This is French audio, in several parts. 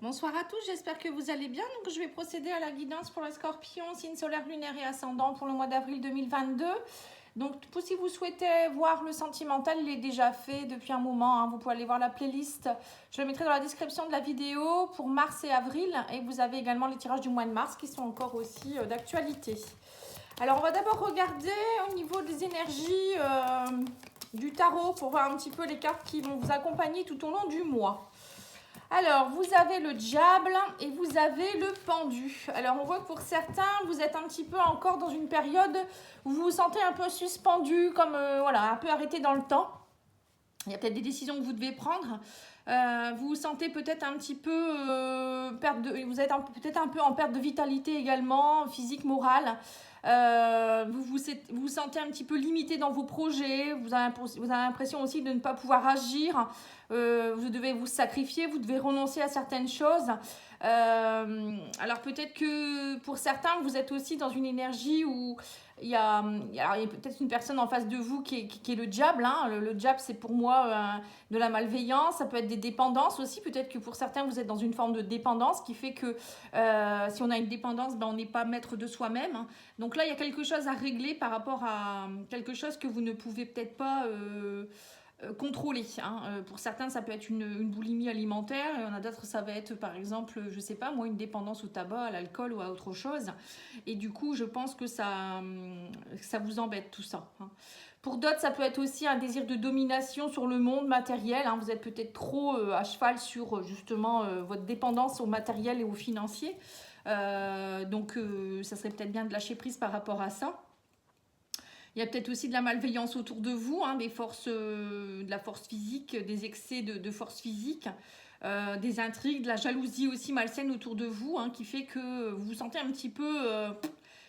Bonsoir à tous, j'espère que vous allez bien. Donc, je vais procéder à la guidance pour les scorpions, signe solaire, lunaire et ascendant pour le mois d'avril 2022. Donc, si vous souhaitez voir le sentimental, il est déjà fait depuis un moment, hein. Vous pouvez aller voir la playlist. Je le mettrai dans la description de la vidéo pour mars et avril. Et vous avez également les tirages du mois de mars qui sont encore aussi d'actualité. Alors, on va d'abord regarder au niveau des énergies du tarot pour voir un petit peu les cartes qui vont vous accompagner tout au long du mois. Alors, vous avez le diable et vous avez le pendu. Alors, on voit que pour certains, vous êtes un petit peu encore dans une période où vous vous sentez un peu suspendu, comme voilà, un peu arrêté dans le temps. Il y a peut-être des décisions que vous devez prendre. Vous vous sentez peut-être un petit peu vous êtes peut-être un peu en perte de vitalité également, physique, morale. Vous sentez un petit peu limité dans vos projets. Vous avez l'impression aussi de ne pas pouvoir agir. Vous devez vous sacrifier, vous devez renoncer à certaines choses. Alors peut-être que pour certains, vous êtes aussi dans une énergie où il y a peut-être une personne en face de vous qui est le diable, hein. Le diable, c'est pour moi de la malveillance. Ça peut être des dépendances aussi. Peut-être que pour certains, vous êtes dans une forme de dépendance qui fait que si on a une dépendance, ben, on n'est pas maître de soi-même, hein. Donc là, il y a quelque chose à régler par rapport à quelque chose que vous ne pouvez peut-être pas contrôler, hein. Pour certains, ça peut être une boulimie alimentaire. Il y en a d'autres, ça va être par exemple, je sais pas moi, une dépendance au tabac, à l'alcool ou à autre chose. Et du coup, je pense que ça vous embête tout ça, hein. Pour d'autres, ça peut être aussi un désir de domination sur le monde matériel, hein. Vous êtes peut-être trop à cheval sur justement votre dépendance au matériel et au financier. Donc, ça serait peut-être bien de lâcher prise par rapport à ça. Il y a peut-être aussi de la malveillance autour de vous, hein, de la force physique, des excès de force physique, des intrigues, de la jalousie aussi malsaine autour de vous, hein, qui fait que vous vous sentez un petit peu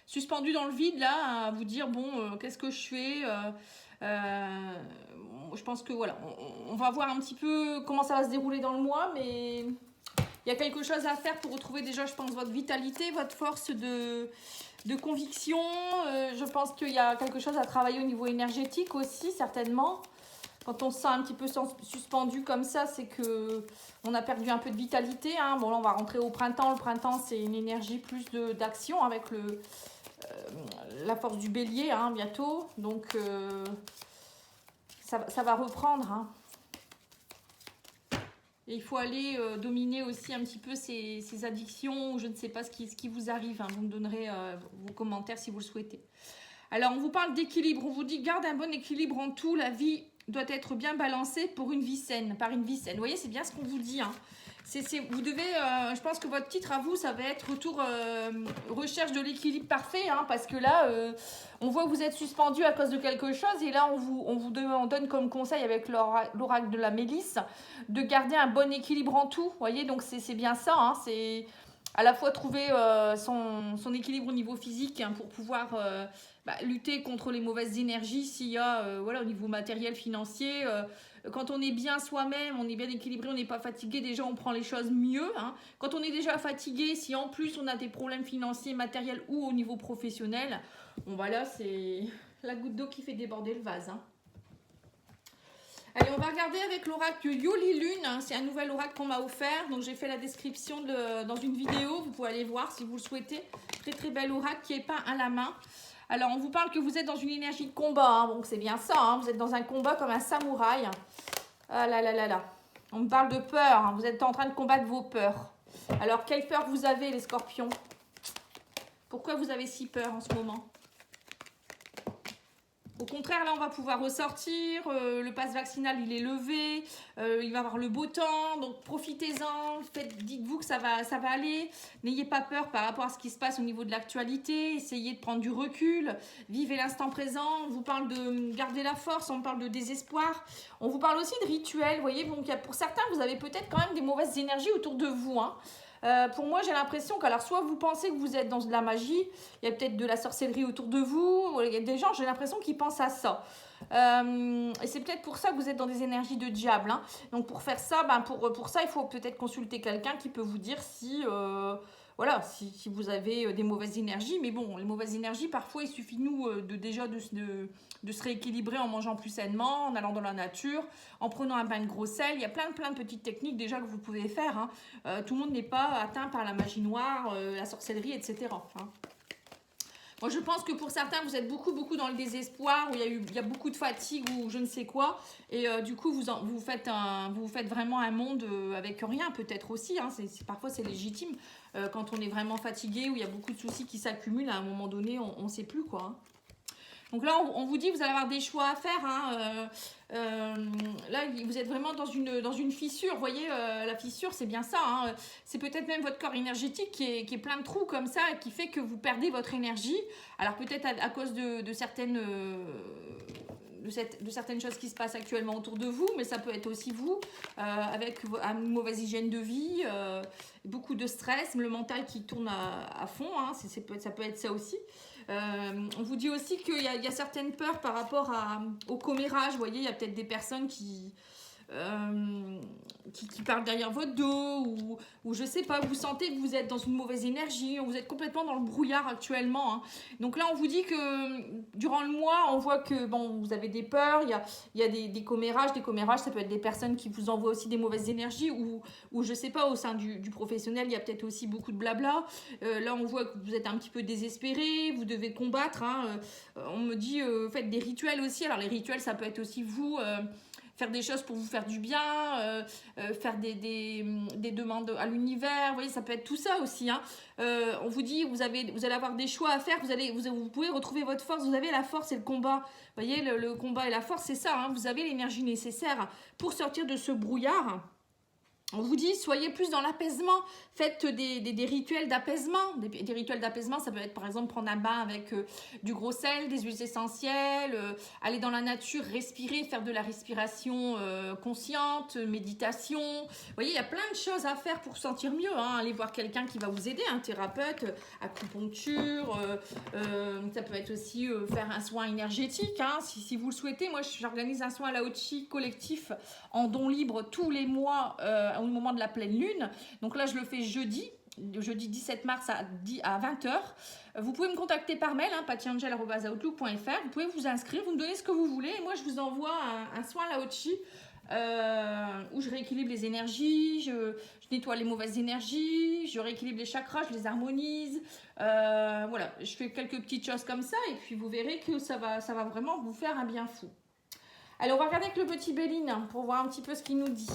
suspendu dans le vide là, à vous dire bon, qu'est-ce que je fais je pense que voilà, on va voir un petit peu comment ça va se dérouler dans le mois, mais il y a quelque chose à faire pour retrouver déjà, je pense, votre vitalité, votre force de conviction. Je pense qu'il y a quelque chose à travailler au niveau énergétique aussi, certainement. Quand on se sent un petit peu suspendu comme ça, c'est que on a perdu un peu de vitalité, hein. Bon, là, on va rentrer au printemps. Le printemps, c'est une énergie plus d'action avec la force du bélier, hein, bientôt. Donc, ça va reprendre, hein. Et il faut aller dominer aussi un petit peu ces addictions, ou je ne sais pas ce qui vous arrive, hein. Vous me donnerez vos commentaires si vous le souhaitez. Alors, on vous parle d'équilibre. On vous dit, garde un bon équilibre en tout. La vie doit être bien balancée pour une vie saine, par une vie saine. Vous voyez, c'est bien ce qu'on vous dit, hein. Vous devez, je pense que votre titre à vous, ça va être retour recherche de l'équilibre parfait, hein, parce que là, on voit que vous êtes suspendu à cause de quelque chose, et là, on donne comme conseil avec l'oracle de la Mélisse de garder un bon équilibre en tout. Vous voyez, donc c'est bien ça, hein, c'est à la fois trouver son équilibre au niveau physique, hein, pour pouvoir lutter contre les mauvaises énergies s'il y a voilà, au niveau matériel, financier. Quand on est bien soi-même, on est bien équilibré, on n'est pas fatigué, déjà on prend les choses mieux, hein. Quand on est déjà fatigué, si en plus on a des problèmes financiers, matériels ou au niveau professionnel, bon bah là c'est la goutte d'eau qui fait déborder le vase, hein. Allez, on va regarder avec l'oracle Yoli Lune, hein. C'est un nouvel oracle qu'on m'a offert. Donc j'ai fait la description dans une vidéo. Vous pouvez aller voir si vous le souhaitez. Très très bel oracle qui est peint à la main. Alors on vous parle que vous êtes dans une énergie de combat, hein. Donc c'est bien ça, hein. Vous êtes dans un combat comme un samouraï. Ah là là là là. On me parle de peur, hein. Vous êtes en train de combattre vos peurs. Alors quelle peur vous avez, les scorpions? Pourquoi vous avez si peur en ce moment? Au contraire, là, on va pouvoir ressortir. Le pass vaccinal, il est levé. Il va y avoir le beau temps. Donc, profitez-en. Dites-vous que ça va aller. N'ayez pas peur par rapport à ce qui se passe au niveau de l'actualité. Essayez de prendre du recul. Vivez l'instant présent. On vous parle de garder la force. On parle de désespoir. On vous parle aussi de rituels. Vous voyez, donc, pour certains, vous avez peut-être quand même des mauvaises énergies autour de vous, hein. Pour moi, j'ai l'impression que, alors, soit vous pensez que vous êtes dans de la magie, il y a peut-être de la sorcellerie autour de vous, il y a des gens, j'ai l'impression qu'ils pensent à ça. Et c'est peut-être pour ça que vous êtes dans des énergies de diable, hein. Donc, pour faire ça, pour ça, il faut peut-être consulter quelqu'un qui peut vous dire si voilà, si vous avez des mauvaises énergies. Mais bon, les mauvaises énergies, parfois, il suffit nous de se rééquilibrer en mangeant plus sainement, en allant dans la nature, en prenant un bain de gros sel. Il y a plein de petites techniques déjà que vous pouvez faire. Hein. Tout le monde n'est pas atteint par la magie noire, la sorcellerie, etc. Hein. Moi, je pense que pour certains, vous êtes beaucoup dans le désespoir, où il y a beaucoup de fatigue ou je ne sais quoi. Et du coup, vous faites vraiment un monde avec rien, peut-être aussi. Hein, parfois, c'est légitime. Quand on est vraiment fatigué, où il y a beaucoup de soucis qui s'accumulent, à un moment donné, on ne sait plus quoi. Hein. Donc là, on vous dit, vous allez avoir des choix à faire. Hein. Là, vous êtes vraiment dans une fissure. Vous voyez, la fissure, c'est bien ça. Hein. C'est peut-être même votre corps énergétique qui est plein de trous comme ça, qui fait que vous perdez votre énergie. Alors peut-être à cause de certaines choses qui se passent actuellement autour de vous, mais ça peut être aussi vous, avec une mauvaise hygiène de vie, beaucoup de stress, le mental qui tourne à fond. Hein. Ça peut être ça aussi. On vous dit aussi qu'il y a certaines peurs par rapport au commérage. Vous voyez, il y a peut-être des personnes qui parlent derrière votre dos ou je sais pas, vous sentez que vous êtes dans une mauvaise énergie, vous êtes complètement dans le brouillard actuellement. Hein. Donc là, on vous dit que durant le mois, on voit que bon, vous avez des peurs, il y a des commérages. Des commérages, ça peut être des personnes qui vous envoient aussi des mauvaises énergies ou je sais pas, au sein du professionnel, il y a peut-être aussi beaucoup de blabla. Là, on voit que vous êtes un petit peu désespéré, vous devez combattre. Hein. On me dit, faites des rituels aussi. Alors les rituels, ça peut être aussi vous... faire des choses pour vous faire du bien, faire des demandes à l'univers, vous voyez, ça peut être tout ça aussi. Hein. On vous dit, vous allez avoir des choix à faire, vous pouvez retrouver votre force, vous avez la force et le combat. Vous voyez, le combat et la force, c'est ça, hein. Vous avez l'énergie nécessaire pour sortir de ce brouillard. On vous dit, soyez plus dans l'apaisement, faites des rituels d'apaisement. Des rituels d'apaisement, ça peut être par exemple prendre un bain avec du gros sel, des huiles essentielles, aller dans la nature, respirer, faire de la respiration consciente, méditation. Vous voyez, il y a plein de choses à faire pour se sentir mieux. Hein. Allez voir quelqu'un qui va vous aider, un thérapeute, acupuncture. Ça peut être aussi faire un soin énergétique. Hein. Si vous le souhaitez, moi j'organise un soin Lao Chi collectif en don libre tous les mois au moment de la pleine lune. Donc là, je le fais jeudi 17 mars à 20h. Vous pouvez me contacter par mail, hein, patiangel@outlook.fr. Vous pouvez vous inscrire, vous me donnez ce que vous voulez. Et moi, je vous envoie un soin Lao Chi où je rééquilibre les énergies, je nettoie les mauvaises énergies, je rééquilibre les chakras, je les harmonise. Voilà, je fais quelques petites choses comme ça et puis vous verrez que ça va vraiment vous faire un bien fou. Allez, on va regarder avec le petit Béline pour voir un petit peu ce qu'il nous dit.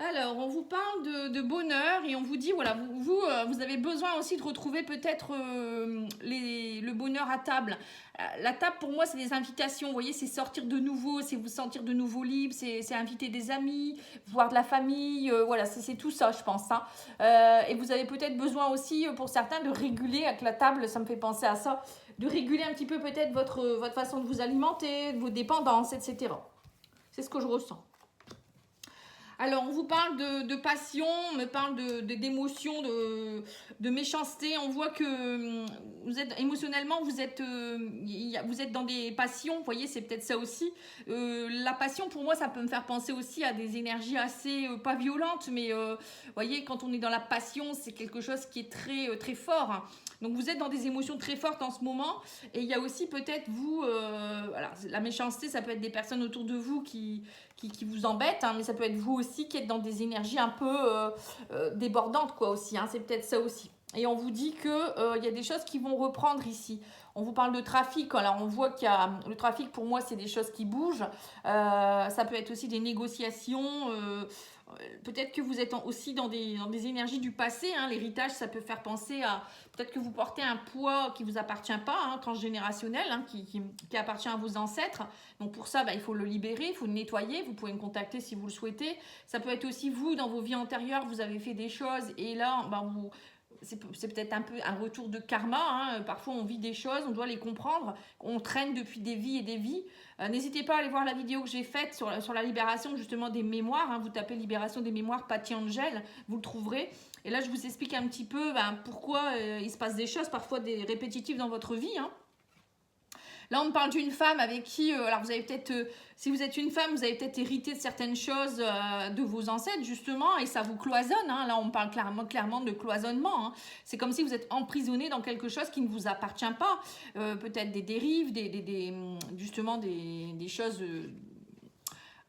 Alors, on vous parle de bonheur et on vous dit, voilà, vous avez besoin aussi de retrouver peut-être le bonheur à table. La table, pour moi, c'est des invitations, vous voyez, c'est sortir de nouveau, c'est vous sentir de nouveau libre, c'est inviter des amis, voir de la famille, voilà, c'est tout ça, je pense. Hein. Et vous avez peut-être besoin aussi, pour certains, de réguler avec la table, ça me fait penser à ça, de réguler un petit peu peut-être votre façon de vous alimenter, de vos dépendances, etc. C'est ce que je ressens. Alors, on vous parle de passion, on me parle d'émotion, de méchanceté. On voit que vous êtes émotionnellement, vous êtes dans des passions. Vous voyez, c'est peut-être ça aussi. La passion, pour moi, ça peut me faire penser aussi à des énergies assez, pas violentes, mais vous voyez, quand on est dans la passion, c'est quelque chose qui est très, très fort. Hein. Donc, vous êtes dans des émotions très fortes en ce moment. Et il y a aussi peut-être vous, alors, la méchanceté, ça peut être des personnes autour de vous qui vous embêtent, hein, mais ça peut être vous aussi qui êtes dans des énergies un peu débordantes quoi aussi, hein, c'est peut-être ça aussi. Et on vous dit qu'il y a des choses qui vont reprendre ici. On vous parle de trafic, alors on voit qu'il y a le trafic pour moi c'est des choses qui bougent, ça peut être aussi des négociations, peut-être que vous êtes aussi dans des énergies du passé, hein, l'héritage ça peut faire penser à, peut-être que vous portez un poids qui ne vous appartient pas, hein, transgénérationnel, hein, qui appartient à vos ancêtres, donc pour ça il faut le libérer, il faut le nettoyer, vous pouvez me contacter si vous le souhaitez, ça peut être aussi vous dans vos vies antérieures, vous avez fait des choses et là c'est peut-être un peu un retour de karma, hein. Parfois on vit des choses, on doit les comprendre, on traîne depuis des vies et des vies. N'hésitez pas à aller voir la vidéo que j'ai faite sur la libération justement des mémoires, hein. Vous tapez libération des mémoires Patty Angel, vous le trouverez. Et là je vous explique un petit peu pourquoi il se passe des choses parfois des répétitives dans votre vie. Hein. Là, on me parle d'une femme avec qui, alors vous avez peut-être, si vous êtes une femme, vous avez peut-être hérité de certaines choses de vos ancêtres, justement, et ça vous cloisonne. Hein. Là, on parle clairement de cloisonnement. Hein. C'est comme si vous êtes emprisonné dans quelque chose qui ne vous appartient pas. Peut-être des dérives, justement des choses...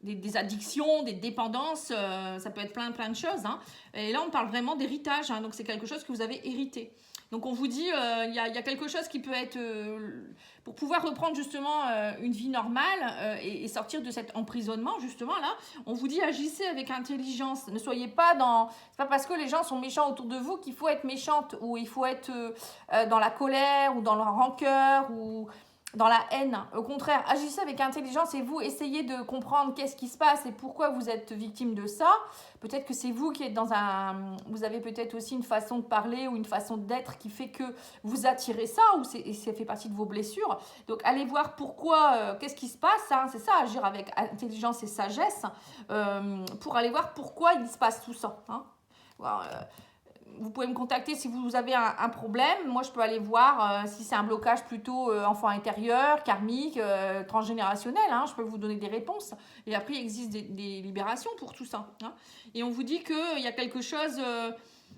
Des addictions, des dépendances, ça peut être plein de choses. Hein. Et là, on parle vraiment d'héritage, hein, donc c'est quelque chose que vous avez hérité. Donc on vous dit, il y a quelque chose qui peut être, pour pouvoir reprendre justement une vie normale et sortir de cet emprisonnement, justement là, on vous dit agissez avec intelligence. Ne soyez pas dans, c'est pas parce que les gens sont méchants autour de vous qu'il faut être méchante, ou il faut être dans la colère, ou dans la rancœur, ou dans la haine. Au contraire, agissez avec intelligence et vous essayez de comprendre qu'est-ce qui se passe et pourquoi vous êtes victime de ça. Peut-être que c'est vous qui êtes dans un... Vous avez peut-être aussi une façon de parler ou une façon d'être qui fait que vous attirez ça, ou ça fait partie de vos blessures. Donc allez voir pourquoi, qu'est-ce qui se passe. Hein, c'est ça, agir avec intelligence et sagesse, pour aller voir pourquoi il se passe tout ça. Hein. Vous pouvez me contacter si vous avez un problème. Moi, je peux aller voir si c'est un blocage plutôt enfant intérieur, karmique, transgénérationnel. Hein. Je peux vous donner des réponses. Et après, il existe des libérations pour tout ça. Hein. Et on vous dit qu'il y a quelque chose...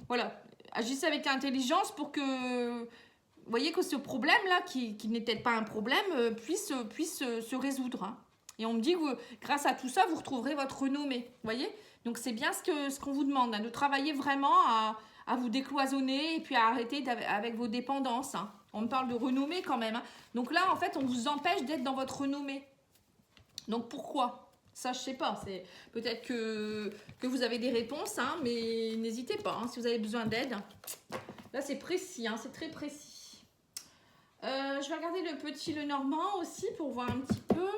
voilà, agissez avec intelligence pour que... Vous voyez que ce problème-là, qui n'est peut-être pas un problème, puisse se résoudre. Hein. Et on me dit que grâce à tout ça, vous retrouverez votre renommée. Vous voyez? Donc, c'est bien ce qu'on vous demande, hein, de travailler vraiment à vous décloisonner et puis à arrêter avec vos dépendances. Hein. On me parle de renommée quand même. Hein. Donc là, en fait, on vous empêche d'être dans votre renommée. Donc pourquoi? Ça, je sais pas. C'est peut-être que vous avez des réponses, hein, mais n'hésitez pas hein, si vous avez besoin d'aide. Là, c'est précis, hein, c'est très précis. Je vais regarder le petit Lenormand aussi pour voir un petit peu.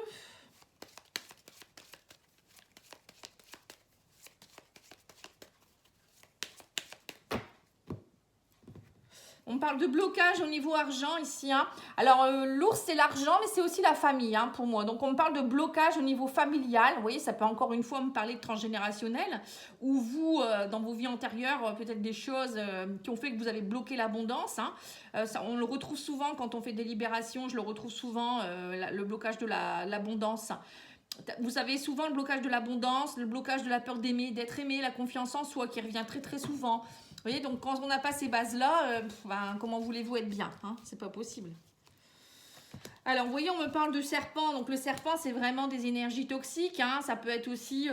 On parle de blocage au niveau argent ici. Hein. Alors, l'ours, c'est l'argent, mais c'est aussi la famille hein, pour moi. Donc, on me parle de blocage au niveau familial. Vous voyez, ça peut encore une fois me parler de transgénérationnel. Ou vous, dans vos vies antérieures, peut-être des choses qui ont fait que vous avez bloqué l'abondance. Hein. On le retrouve souvent quand on fait des libérations. Je le retrouve souvent, le blocage de l'abondance. Vous savez, souvent le blocage de l'abondance, le blocage de la peur d'aimer, d'être aimé, la confiance en soi qui revient très très souvent. Vous voyez, donc quand on n'a pas ces bases-là, comment voulez-vous être bien hein? C'est pas possible. Alors, vous voyez, on me parle de serpent. Donc, le serpent, c'est vraiment des énergies toxiques. Hein. Ça peut être aussi,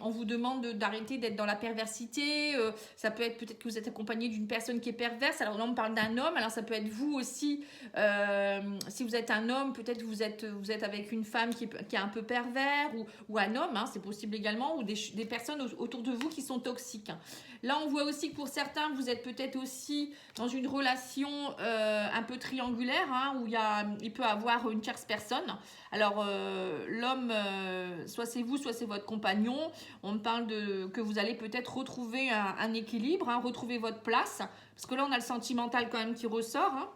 on vous demande d'arrêter d'être dans la perversité. Ça peut être peut-être que vous êtes accompagné d'une personne qui est perverse. Alors, là, on me parle d'un homme. Alors, ça peut être vous aussi. Si vous êtes un homme, peut-être vous êtes avec une femme qui est un peu pervers ou un homme. Hein, c'est possible également. Ou des personnes autour de vous qui sont toxiques. Là, on voit aussi que pour certains, vous êtes peut-être aussi dans une relation un peu triangulaire hein, où il peut avoir une tierce personne. Alors, l'homme, soit c'est vous, soit c'est votre compagnon. On me parle que vous allez peut-être retrouver un équilibre, hein, retrouver votre place. Parce que là, on a le sentimental quand même qui ressort. Hein.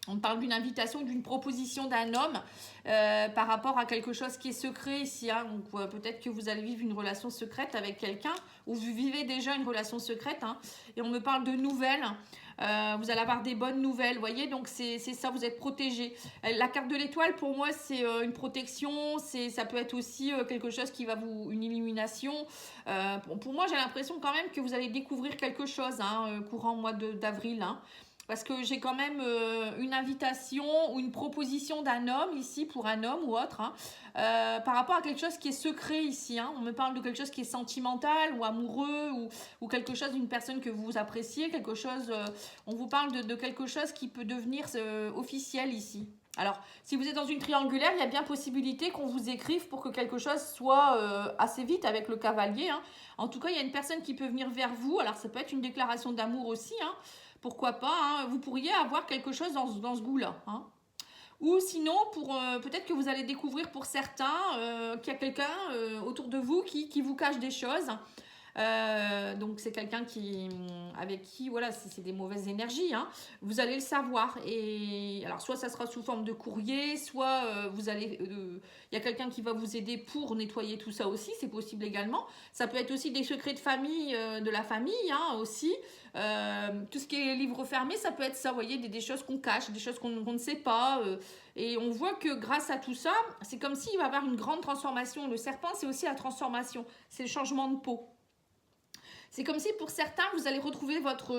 On parle d'une invitation, d'une proposition d'un homme par rapport à quelque chose qui est secret ici. Hein. Donc, peut-être que vous allez vivre une relation secrète avec quelqu'un ou vous vivez déjà une relation secrète. Hein. Et on me parle de nouvelles. Vous allez avoir des bonnes nouvelles, vous voyez, donc c'est ça, vous êtes protégé. La carte de l'étoile, pour moi, c'est une protection, ça peut être aussi quelque chose qui va une illumination. Pour moi, j'ai l'impression quand même que vous allez découvrir quelque chose, hein, courant mois d'avril, hein. Parce que j'ai quand même une invitation ou une proposition d'un homme ici, pour un homme ou autre, hein, par rapport à quelque chose qui est secret ici. Hein. On me parle de quelque chose qui est sentimental ou amoureux ou quelque chose d'une personne que vous appréciez, quelque chose, on vous parle de quelque chose qui peut devenir officiel ici. Alors, si vous êtes dans une triangulaire, il y a bien possibilité qu'on vous écrive pour que quelque chose soit assez vite avec le cavalier. Hein. En tout cas, il y a une personne qui peut venir vers vous. Alors, ça peut être une déclaration d'amour aussi, hein. Pourquoi pas, hein, vous pourriez avoir quelque chose dans ce goût-là. Hein. Ou sinon, peut-être que vous allez découvrir pour certains qu'il y a quelqu'un autour de vous qui vous cache des choses. Donc c'est quelqu'un avec qui, voilà, c'est des mauvaises énergies, hein. Vous allez le savoir. Et alors soit ça sera sous forme de courrier, soit il y a quelqu'un qui va vous aider pour nettoyer tout ça aussi, c'est possible également. Ça peut être aussi des secrets de famille, de la famille, hein, aussi. Tout ce qui est livre fermé, ça peut être ça, vous voyez, des choses qu'on cache, des choses qu'on ne sait pas. Et on voit que grâce à tout ça, c'est comme s'il va y avoir une grande transformation. Le serpent, c'est aussi la transformation, c'est le changement de peau. C'est comme si pour certains, vous allez retrouver votre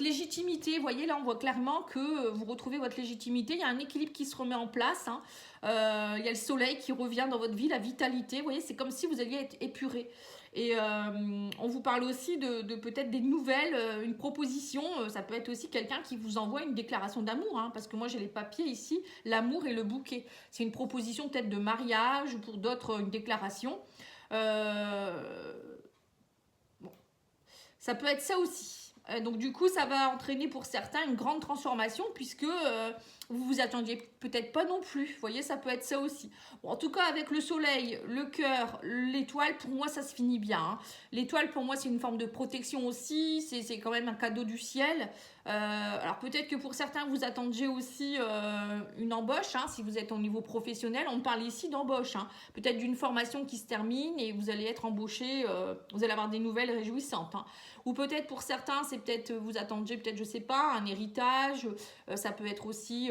légitimité. Vous voyez, là, on voit clairement que vous retrouvez votre légitimité. Il y a un équilibre qui se remet en place, hein. Il y a le soleil qui revient dans votre vie, la vitalité. Vous voyez, c'est comme si vous alliez être épuré. Et on vous parle aussi de peut-être des nouvelles, une proposition. Ça peut être aussi quelqu'un qui vous envoie une déclaration d'amour, hein, parce que moi j'ai les papiers ici, l'amour et le bouquet. C'est une proposition peut-être de mariage, ou pour d'autres une déclaration. Bon. Ça peut être ça aussi. Donc du coup, ça va entraîner pour certains une grande transformation puisque vous vous attendiez peut-être pas non plus. Vous voyez, ça peut être ça aussi. Bon, en tout cas, avec le soleil, le cœur, l'étoile, pour moi, ça se finit bien, hein. L'étoile, pour moi, c'est une forme de protection aussi. C'est quand même un cadeau du ciel. Alors peut-être que pour certains, vous attendiez aussi une embauche, hein, si vous êtes au niveau professionnel. On parle ici d'embauche, hein. Peut-être d'une formation qui se termine et vous allez être embauché. Vous allez avoir des nouvelles réjouissantes, hein. Ou peut-être pour certains, c'est peut-être vous attendiez peut-être, je sais pas, un héritage. Ça peut être aussi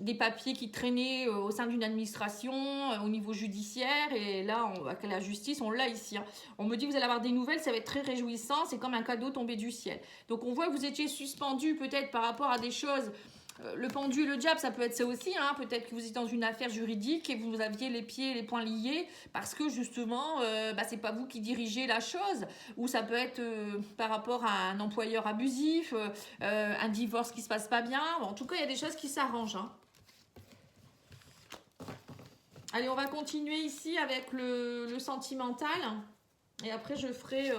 des papiers qui traînaient au sein d'une administration, au niveau judiciaire. Et là, avec la justice, on l'a ici, hein. On me dit que vous allez avoir des nouvelles, ça va être très réjouissant. C'est comme un cadeau tombé du ciel. Donc on voit que vous étiez suspendu peut-être par rapport à des choses. Le pendu et le diable, ça peut être ça aussi, hein. Peut-être que vous êtes dans une affaire juridique et vous aviez les pieds et les poings liés parce que justement, c'est pas vous qui dirigez la chose. Ou ça peut être par rapport à un employeur abusif, un divorce qui se passe pas bien. Bon, en tout cas, il y a des choses qui s'arrangent, hein. Allez, on va continuer ici avec le sentimental. Et après, je ferai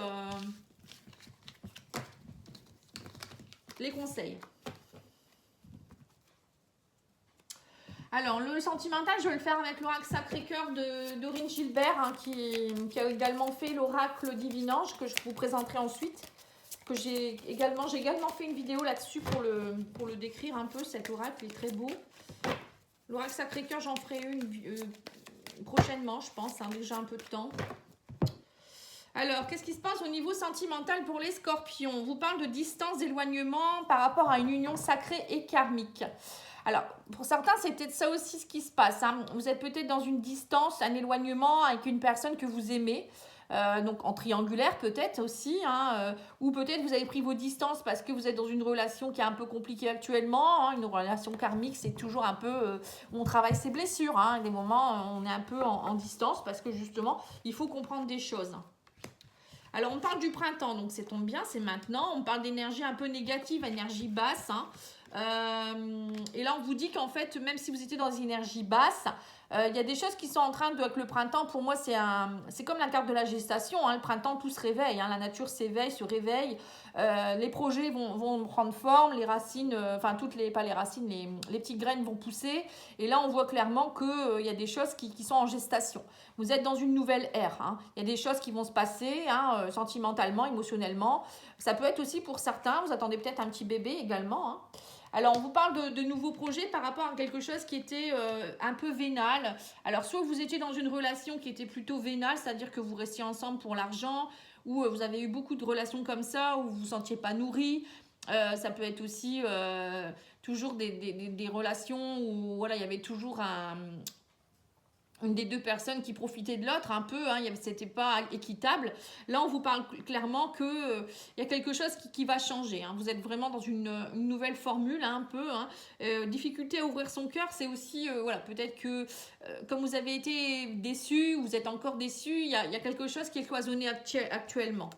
les conseils. Alors, le sentimental, je vais le faire avec l'oracle Sacré-Cœur de Dorine Gilbert, hein, qui a également fait l'oracle Divinange, que je vous présenterai ensuite. Que j'ai également fait une vidéo là-dessus pour le décrire un peu, cet oracle, il est très beau. L'oracle Sacré-Cœur, j'en ferai une prochainement, je pense, hein, déjà un peu de temps. Alors, qu'est-ce qui se passe au niveau sentimental pour les scorpions? On vous parle de distance, d'éloignement par rapport à une union sacrée et karmique. Alors, pour certains, c'est peut-être ça aussi ce qui se passe, hein. Vous êtes peut-être dans une distance, un éloignement avec une personne que vous aimez. Donc en triangulaire peut-être aussi, hein, ou peut-être vous avez pris vos distances parce que vous êtes dans une relation qui est un peu compliquée actuellement, hein. Une relation karmique, c'est toujours un peu où on travaille ses blessures, hein. Des moments on est un peu en distance parce que justement il faut comprendre des choses. Alors on parle du printemps, donc ça tombe bien, c'est maintenant. On parle d'énergie un peu négative, énergie basse, hein. Et là on vous dit qu'en fait, même si vous étiez dans une énergie basse, il y a des choses qui sont en train de... Avec le printemps, pour moi, c'est comme la carte de la gestation, hein. Le printemps, tout se réveille, hein. La nature s'éveille, se réveille. Les projets vont prendre forme, les racines, pas les racines, les petites graines vont pousser. Et là, on voit clairement qu'il y a des choses qui sont en gestation. Vous êtes dans une nouvelle ère, hein. Il y a des choses qui vont se passer, hein, sentimentalement, émotionnellement. Ça peut être aussi pour certains, vous attendez peut-être un petit bébé également, hein. Alors, on vous parle de nouveaux projets par rapport à quelque chose qui était un peu vénal. Alors, soit vous étiez dans une relation qui était plutôt vénale, c'est-à-dire que vous restiez ensemble pour l'argent, ou vous avez eu beaucoup de relations comme ça, où vous ne vous sentiez pas nourri. Ça peut être aussi toujours des relations où voilà, il y avait toujours une des deux personnes qui profitait de l'autre un peu, hein, c'était pas équitable. Là, on vous parle clairement que y a quelque chose qui va changer, hein. Vous êtes vraiment dans une nouvelle formule, hein, un peu, hein. Difficulté à ouvrir son cœur, c'est aussi, voilà, peut-être que comme vous avez été déçu, vous êtes encore déçu, il y a quelque chose qui est cloisonné actuellement.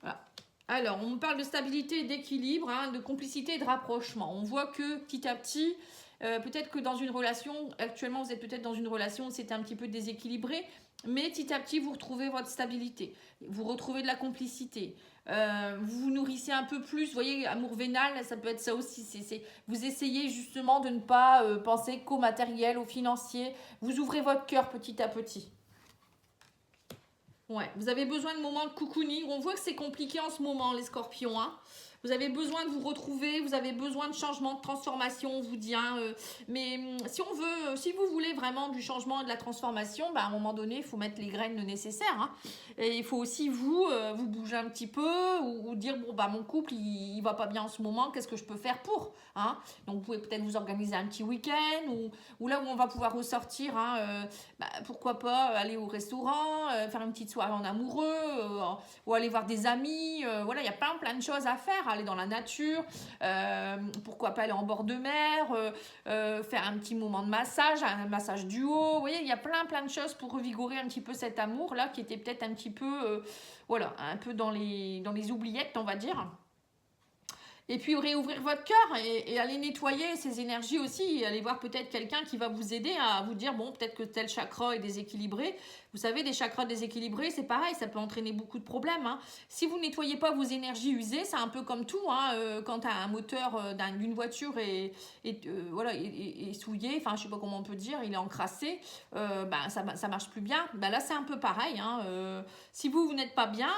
Voilà. Alors, on parle de stabilité et d'équilibre, hein, de complicité et de rapprochement. On voit que petit à petit, peut-être que dans une relation, actuellement vous êtes peut-être dans une relation où c'est un petit peu déséquilibré, mais petit à petit vous retrouvez votre stabilité, vous retrouvez de la complicité, vous vous nourrissez un peu plus, vous voyez, amour vénal, ça peut être ça aussi, vous essayez justement de ne pas penser qu'au matériel, au financier, vous ouvrez votre cœur petit à petit. Ouais, vous avez besoin de moments de cocooning. On voit que c'est compliqué en ce moment, les scorpions, hein. Vous avez besoin de vous retrouver, vous avez besoin de changement, de transformation, on vous dit. Hein, mais si on veut, si vous voulez vraiment du changement et de la transformation, bah, à un moment donné, il faut mettre les graines nécessaires. Hein. Et il faut aussi vous bouger un petit peu ou dire, bon, bah, mon couple, il va pas bien en ce moment, qu'est-ce que je peux faire pour hein. Donc, vous pouvez peut-être vous organiser un petit week-end ou là où on va pouvoir ressortir, hein, bah, pourquoi pas aller au restaurant, faire une petite soirée en amoureux ou aller voir des amis. Voilà, il y a plein de choses à faire. Aller dans la nature, pourquoi pas aller en bord de mer, faire un petit moment de massage, un massage duo. Vous voyez, il y a plein de choses pour revigorer un petit peu cet amour-là qui était peut-être un petit peu, voilà, un peu dans les oubliettes, on va dire. Et puis réouvrir votre cœur et aller nettoyer ces énergies aussi. Aller voir peut-être quelqu'un qui va vous aider à vous dire, bon, peut-être que tel chakra est déséquilibré. Vous savez, des chakras déséquilibrés, c'est pareil, ça peut entraîner beaucoup de problèmes. Hein. Si vous ne nettoyez pas vos énergies usées, c'est un peu comme tout. Hein, quand un moteur d'une voiture est souillé, enfin, je ne sais pas comment on peut dire, il est encrassé, ça marche plus bien. Là, c'est un peu pareil. Hein, si vous n'êtes pas bien,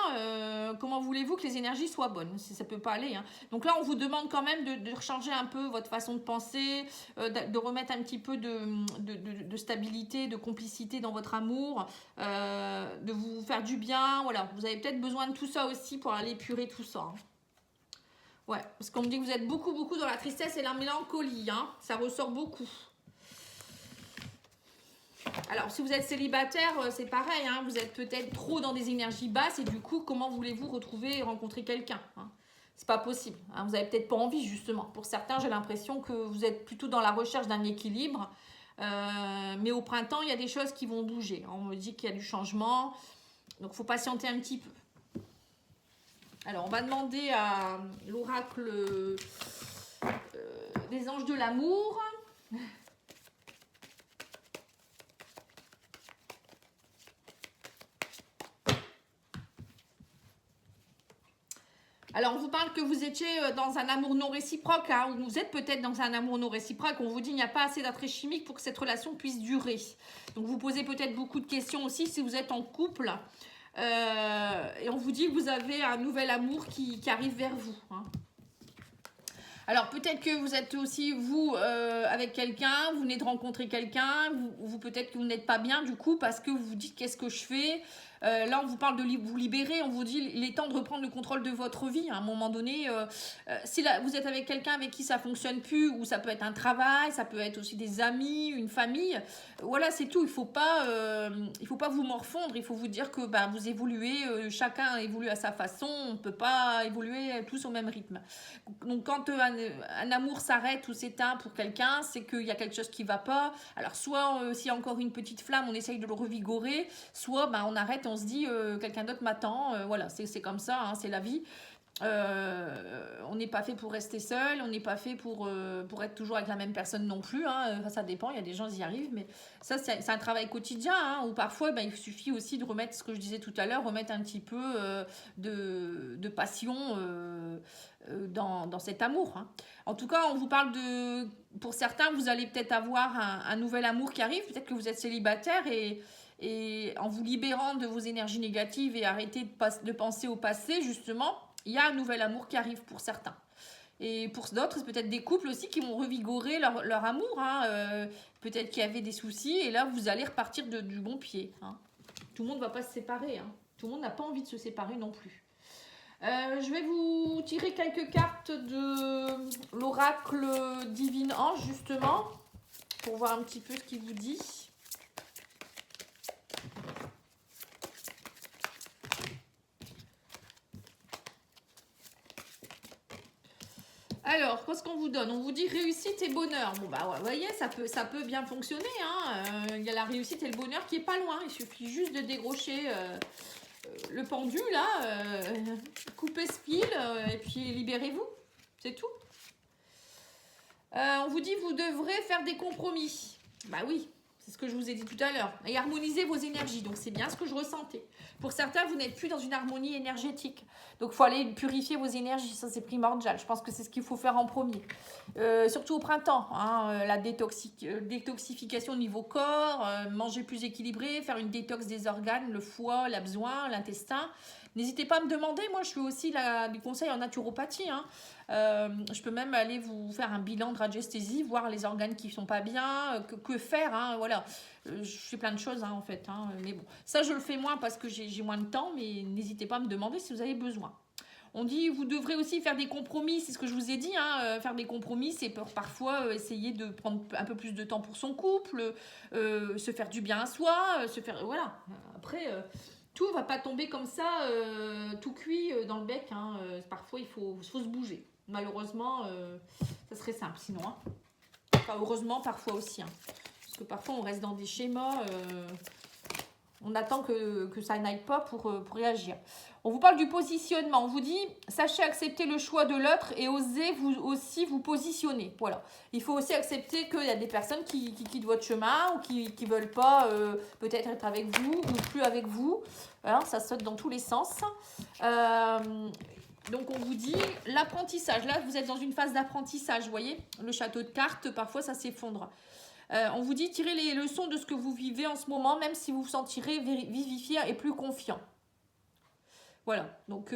comment voulez-vous que les énergies soient bonnes? Ça ne peut pas aller. Hein. Donc là, on vous demande quand même de changer un peu votre façon de penser, de remettre un petit peu de stabilité, de complicité dans votre amour, de vous faire du bien. Voilà, vous avez peut-être besoin de tout ça aussi pour aller épurer tout ça. Hein. Ouais, parce qu'on me dit que vous êtes beaucoup dans la tristesse et la mélancolie. Hein. Ça ressort beaucoup. Alors, si vous êtes célibataire, c'est pareil. Hein. Vous êtes peut-être trop dans des énergies basses et du coup, comment voulez-vous retrouver et rencontrer quelqu'un hein. C'est pas possible. Hein. Vous n'avez peut-être pas envie, justement. Pour certains, j'ai l'impression que vous êtes plutôt dans la recherche d'un équilibre. Mais au printemps, il y a des choses qui vont bouger. On me dit qu'il y a du changement. Donc, il faut patienter un petit peu. Alors, on va demander à l'oracle des anges de l'amour. Alors, on vous parle que vous étiez dans un amour non réciproque, hein, ou vous êtes peut-être dans un amour non réciproque. On vous dit qu'il n'y a pas assez d'attrait chimique pour que cette relation puisse durer. Donc, vous posez peut-être beaucoup de questions aussi si vous êtes en couple. Et on vous dit que vous avez un nouvel amour qui arrive vers vous. Hein. Alors, peut-être que vous êtes aussi, vous, avec quelqu'un, vous venez de rencontrer quelqu'un, vous peut-être que vous n'êtes pas bien du coup parce que vous vous dites qu'est-ce que je fais. Là, on vous parle de vous libérer, on vous dit il est temps de reprendre le contrôle de votre vie. À un moment donné, si là, vous êtes avec quelqu'un avec qui ça fonctionne plus, ou ça peut être un travail, ça peut être aussi des amis, une famille. Voilà, c'est tout. Il faut pas vous morfondre. Il faut vous dire que vous évoluez, chacun évolue à sa façon. On ne peut pas évoluer tous au même rythme. Donc, quand un amour s'arrête ou s'éteint pour quelqu'un, c'est qu'il y a quelque chose qui ne va pas. Alors, soit s'il y a encore une petite flamme, on essaye de le revigorer, soit on arrête, on se dit quelqu'un d'autre m'attend. Voilà, c'est comme ça, hein, c'est la vie. On n'est pas fait pour rester seul, on n'est pas fait pour être toujours avec la même personne non plus. Hein. Ça dépend, il y a des gens qui y arrivent, mais ça, c'est un travail quotidien. Hein, où parfois, il suffit aussi de remettre, ce que je disais tout à l'heure, remettre un petit peu de passion dans cet amour. Hein. En tout cas, on vous parle de... Pour certains, vous allez peut-être avoir un nouvel amour qui arrive. Peut-être que vous êtes célibataire et en vous libérant de vos énergies négatives et arrêter de penser au passé, justement, il y a un nouvel amour qui arrive pour certains. Et pour d'autres, c'est peut-être des couples aussi qui vont revigorer leur amour. Hein. Peut-être qu'il y avait des soucis et là, vous allez repartir du bon pied. Hein. Tout le monde ne va pas se séparer. Hein. Tout le monde n'a pas envie de se séparer non plus. Je vais vous tirer quelques cartes de l'oracle Divine Ange, justement, pour voir un petit peu ce qu'il vous dit. Alors, qu'est-ce qu'on vous donne? On vous dit réussite et bonheur. Bon, ouais, vous voyez, ça peut bien fonctionner. Hein. Il y a la réussite et le bonheur qui est pas loin. Il suffit juste de décrocher le pendu, là, coupez ce fil et puis libérez-vous. C'est tout. On vous dit vous devrez faire des compromis. Bah oui, C'est ce que je vous ai dit tout à l'heure. Et harmoniser vos énergies. Donc, c'est bien ce que je ressentais. Pour certains, vous n'êtes plus dans une harmonie énergétique. Donc, il faut aller purifier vos énergies. Ça, c'est primordial. Je pense que c'est ce qu'il faut faire en premier. Surtout au printemps. Hein, la détoxification au niveau corps, manger plus équilibré, faire une détox des organes, le foie, l'abdomen, l'intestin. N'hésitez pas à me demander. Moi, je fais aussi des conseils en naturopathie. Hein. Je peux même aller vous faire un bilan de radiesthésie, voir les organes qui ne sont pas bien, que faire. Hein, voilà. Je fais plein de choses, hein, en fait. Hein, mais bon, ça, je le fais moins parce que j'ai moins de temps, mais n'hésitez pas à me demander si vous avez besoin. On dit vous devrez aussi faire des compromis, c'est ce que je vous ai dit. Hein, faire des compromis, c'est parfois essayer de prendre un peu plus de temps pour son couple, se faire du bien à soi, voilà. Après... tout ne va pas tomber comme ça, tout cuit dans le bec. Hein. Parfois, il faut se bouger. Malheureusement, ça serait simple sinon. Hein. Enfin, heureusement, parfois aussi. Hein. Parce que parfois, on reste dans des schémas. On attend que ça n'aille pas pour réagir. On vous parle du positionnement. On vous dit, sachez accepter le choix de l'autre et osez vous aussi vous positionner. Voilà. Il faut aussi accepter qu'il y a des personnes qui quittent votre chemin ou qui ne veulent pas peut-être être avec vous ou plus avec vous. Voilà, ça saute dans tous les sens. Donc, on vous dit l'apprentissage. Là, vous êtes dans une phase d'apprentissage. Vous voyez, le château de cartes, parfois, ça s'effondre. On vous dit tirez les leçons de ce que vous vivez en ce moment, même si vous vous sentirez vivifié et plus confiant. Voilà, donc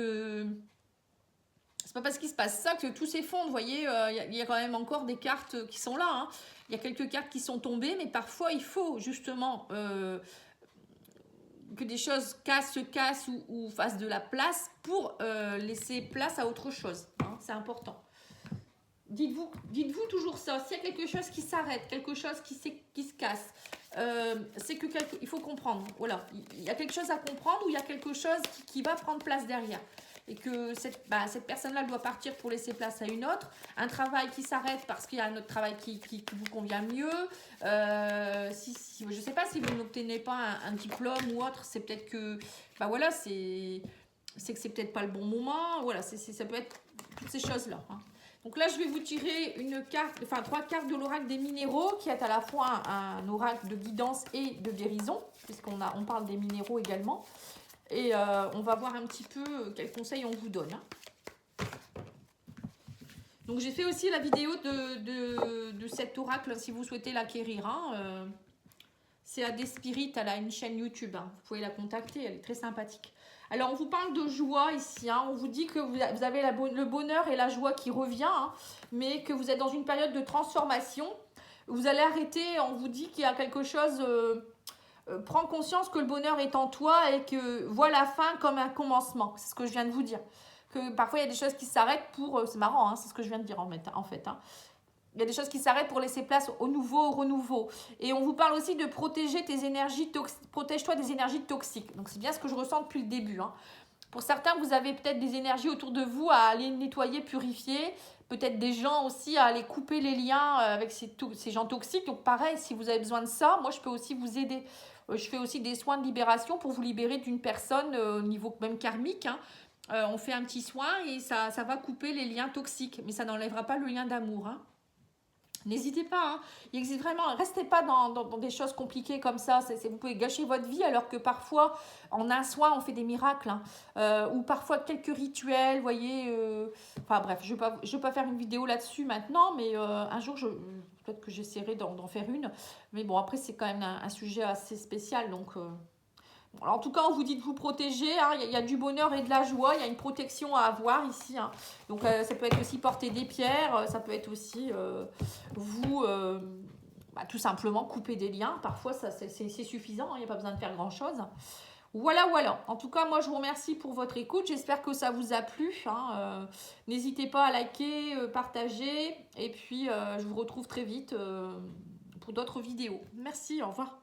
c'est pas parce qu'il se passe ça que tout s'effondre, vous voyez, il y a quand même encore des cartes qui sont là, hein. Il y a quelques cartes qui sont tombées, mais parfois il faut justement que des choses se cassent ou fassent de la place pour laisser place à autre chose, hein, c'est important. Dites-vous toujours ça, s'il y a quelque chose qui s'arrête, quelque chose qui se casse, c'est que il faut comprendre. Voilà, il y a quelque chose à comprendre ou il y a quelque chose qui va prendre place derrière. Et que cette personne-là doit partir pour laisser place à une autre. Un travail qui s'arrête parce qu'il y a un autre travail qui vous convient mieux. Je ne sais pas si vous n'obtenez pas un diplôme ou autre, c'est peut-être que voilà, c'est que c'est peut-être pas le bon moment. Voilà, ça peut être toutes ces choses-là. Hein. Donc là, je vais vous tirer trois cartes de l'oracle des minéraux, qui est à la fois un oracle de guidance et de guérison, puisqu'on parle des minéraux également. Et on va voir un petit peu quels conseils on vous donne. Hein. Donc j'ai fait aussi la vidéo de cet oracle, si vous souhaitez l'acquérir. Hein. C'est Adé Spirit, elle a une chaîne YouTube. Hein. Vous pouvez la contacter, elle est très sympathique. Alors, on vous parle de joie ici. Hein. On vous dit que vous avez le bonheur et la joie qui revient, hein, mais que vous êtes dans une période de transformation. Vous allez arrêter, on vous dit qu'il y a quelque chose... prends conscience que le bonheur est en toi et que vois la fin comme un commencement. C'est ce que je viens de vous dire. Que parfois, il y a des choses qui s'arrêtent pour... c'est marrant, hein, c'est ce que je viens de dire en fait. Hein. Il y a des choses qui s'arrêtent pour laisser place au nouveau, au renouveau. Et on vous parle aussi de protéger tes énergies toxiques. Protège-toi des énergies toxiques. Donc, c'est bien ce que je ressens depuis le début. Hein. Pour certains, vous avez peut-être des énergies autour de vous à aller nettoyer, purifier. Peut-être des gens aussi à aller couper les liens avec ces gens toxiques. Donc, pareil, si vous avez besoin de ça, moi, je peux aussi vous aider. Je fais aussi des soins de libération pour vous libérer d'une personne au niveau même karmique. Hein. On fait un petit soin et ça va couper les liens toxiques. Mais ça n'enlèvera pas le lien d'amour. Hein. N'hésitez pas, hein. Il existe vraiment, restez pas dans des choses compliquées comme ça. Vous pouvez gâcher votre vie alors que parfois, en un soin, on fait des miracles. Hein. Ou parfois quelques rituels, vous voyez. Enfin bref, je vais pas faire une vidéo là-dessus maintenant, mais un jour, peut-être que j'essaierai d'en faire une. Mais bon, après, c'est quand même un sujet assez spécial, donc... Alors, en tout cas, on vous dit de vous protéger. Hein. Il y a du bonheur et de la joie. Il y a une protection à avoir ici. Hein. Donc, ça peut être aussi porter des pierres. Ça peut être aussi tout simplement couper des liens. Parfois, c'est suffisant. Il n'y a pas besoin de faire grand-chose. Voilà. En tout cas, moi, je vous remercie pour votre écoute. J'espère que ça vous a plu. Hein. N'hésitez pas à liker, partager. Et puis, je vous retrouve très vite pour d'autres vidéos. Merci, au revoir.